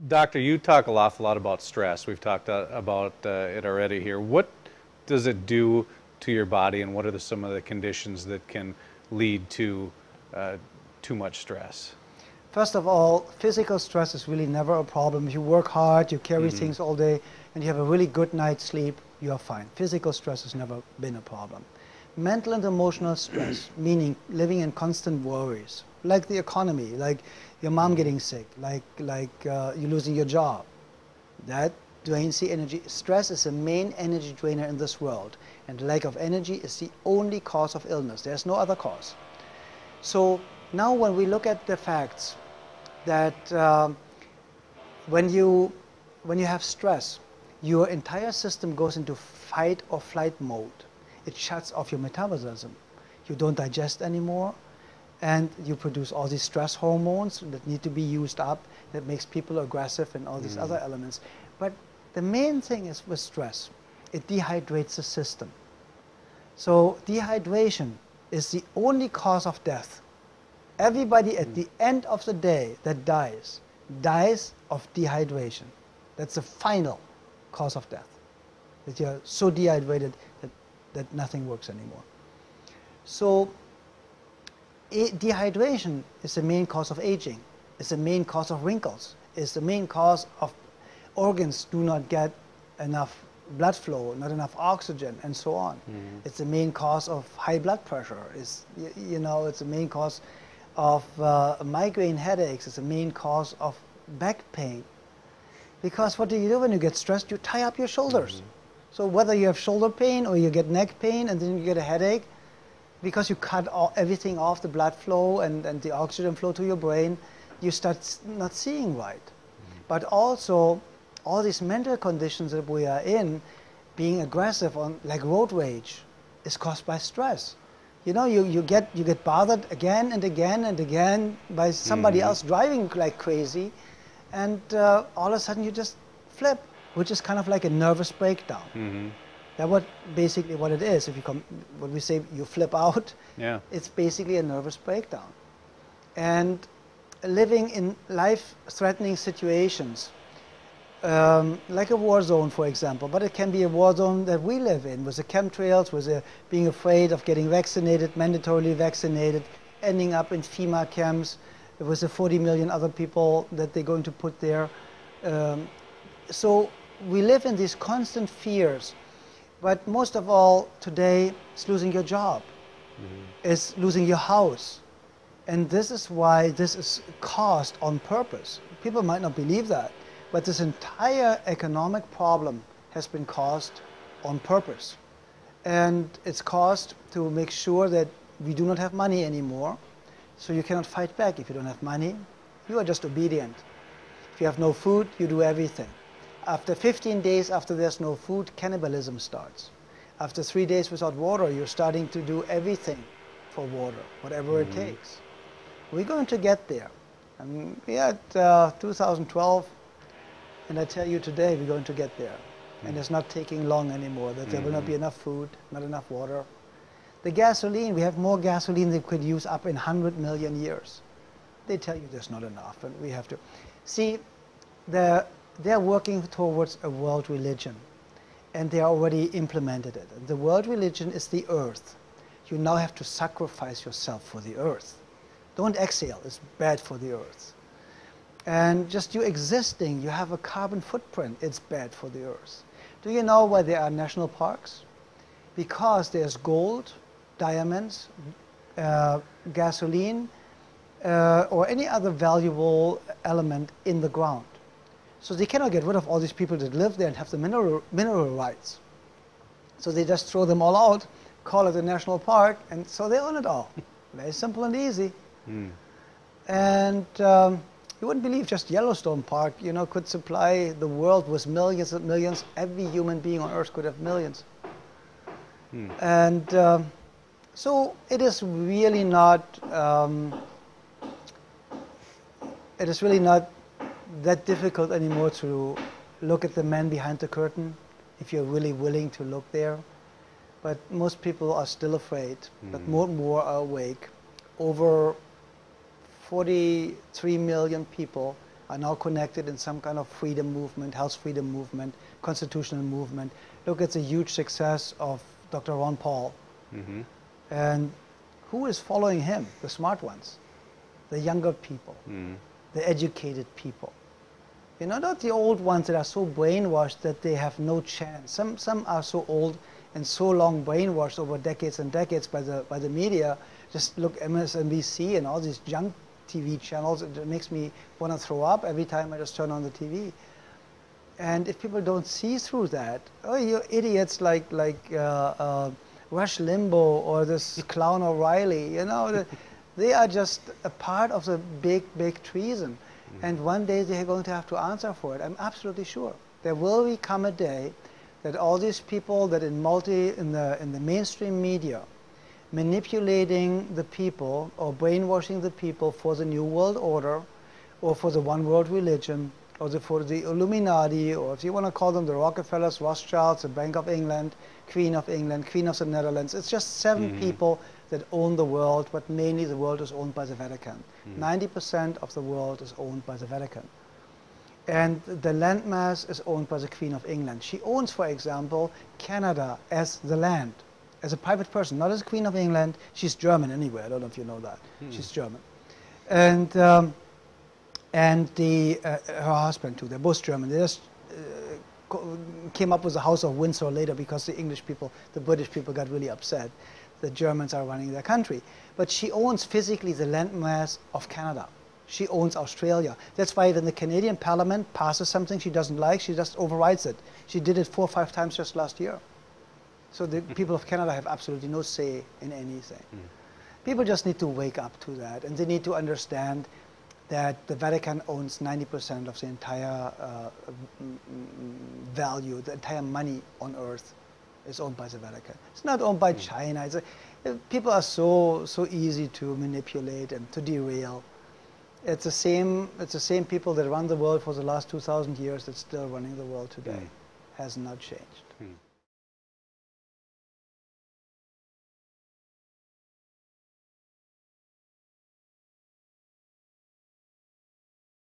Doctor, you talk an awful lot about stress. We've talked about it already here. What does it do to your body, and what are some of the conditions that can lead to too much stress? First of all, physical stress is really never a problem. If you work hard, you carry Hmm. things all day, and you have a really good night's sleep, you are fine. Physical stress has never been a problem. Mental and emotional stress, meaning living in constant worries, like the economy, like your mom Hmm. getting sick, like you losing your job, that drains the energy. Stress is the main energy drainer in this world, and lack of energy is the only cause of illness. There's no other cause. So now when we look at the facts that when you have stress, your entire system goes into fight or flight mode. It shuts off your metabolism. You don't digest anymore, and you produce all these stress hormones that need to be used up, that makes people aggressive and all these other elements. But the main thing is with stress, it dehydrates the system. So dehydration is the only cause of death. Everybody at the end of the day that dies of dehydration. That's the final cause of death. That you're so dehydrated that nothing works anymore. So dehydration is the main cause of aging. It's the main cause of wrinkles. It's the main cause of organs do not get enough blood flow, not enough oxygen, and so on. It's the main cause of high blood pressure. It's the main cause of migraine headaches. It's the main cause of back pain. Because what do you do when you get stressed? You tie up your shoulders. So whether you have shoulder pain or you get neck pain and then you get a headache, because you cut everything off, the blood flow and the oxygen flow to your brain, you start not seeing right. But also, all these mental conditions that we are in, being aggressive on like road rage, is caused by stress. You know, you get bothered again and again and again by somebody else driving like crazy, and all of a sudden you just flip, which is kind of like a nervous breakdown. That's basically what it is. If you when we say you flip out, Yeah. it's basically a nervous breakdown. And living in life-threatening situations, like a war zone, for example, but it can be a war zone that we live in, with the chemtrails, with the being afraid of getting vaccinated, mandatorily vaccinated, ending up in FEMA camps, with the 40 million other people that they're going to put there. So we live in these constant fears. But most of all today, it's losing your job, it's losing your house. And this is why this is caused on purpose. People might not believe that, but this entire economic problem has been caused on purpose. And it's caused to make sure that we do not have money anymore. So you cannot fight back. If you don't have money, you are just obedient. If you have no food, you do everything. After 15 days after there's no food, cannibalism starts. After 3 days without water, you're starting to do everything for water, whatever it takes. We're going to get there. I mean, we're at 2012, and I tell you today, we're going to get there. And it's not taking long anymore, that there will not be enough food, not enough water. The gasoline, we have more gasoline than we could use up in 100 million years. They tell you there's not enough, and we have to. See, they're working towards a world religion, and they already implemented it. And the world religion is the earth. You now have to sacrifice yourself for the earth. Don't exhale, it's bad for the earth. And just you existing, you have a carbon footprint, it's bad for the earth. Do you know why there are national parks? Because there's gold, diamonds, gasoline, or any other valuable element in the ground. So they cannot get rid of all these people that live there and have the mineral rights. So they just throw them all out, call it a national park, and so they own it all. Very simple and easy. And you wouldn't believe just Yellowstone Park, could supply the world with millions and millions. Every human being on Earth could have millions. And so it is really not. It is really not that difficult anymore to look at the man behind the curtain, if you're really willing to look there. But most people are still afraid, but more and more are awake. Over 43 million people are now connected in some kind of freedom movement, health freedom movement, constitutional movement. Look at the huge success of Dr. Ron Paul. Mm-hmm. And who is following him? The smart ones, the younger people, the educated people. You know, not the old ones that are so brainwashed that they have no chance. Some are so old and so long brainwashed over decades and decades by the media. Just look MSNBC and all these junk TV channels. It makes me want to throw up every time I just turn on the TV. And if people don't see through that, oh, you're idiots like Rush Limbaugh or this clown O'Reilly, you know, they are just a part of the big, big treason. And one day they're going to have to answer for it. I'm absolutely sure. There will come a day that all these people that in the mainstream media manipulating the people or brainwashing the people for the New World Order or for the one world religion or for the Illuminati, or if you want to call them the Rockefellers, Rothschilds, the Bank of England, Queen of the Netherlands. It's just 7 people that own the world, but mainly the world is owned by the Vatican. 90% of the world is owned by the Vatican. And the landmass is owned by the Queen of England. She owns, for example, Canada as the land, as a private person, not as Queen of England. She's German anyway. I don't know if you know that. She's German. And her husband too. They're both German. They just came up with the House of Windsor later because the English people, the British people got really upset. The Germans are running their country. But she owns physically the landmass of Canada. She owns Australia. That's why when the Canadian Parliament passes something she doesn't like, she just overrides it. She did it 4 or 5 times just last year. So the people of Canada have absolutely no say in anything. People just need to wake up to that, and they need to understand that the Vatican owns 90% of the entire value, the entire money on earth is owned by the Vatican. It's not owned by China. People are so easy to manipulate and to derail. It's the same people that run the world for the last 2,000 years that's still running the world today. Has not changed.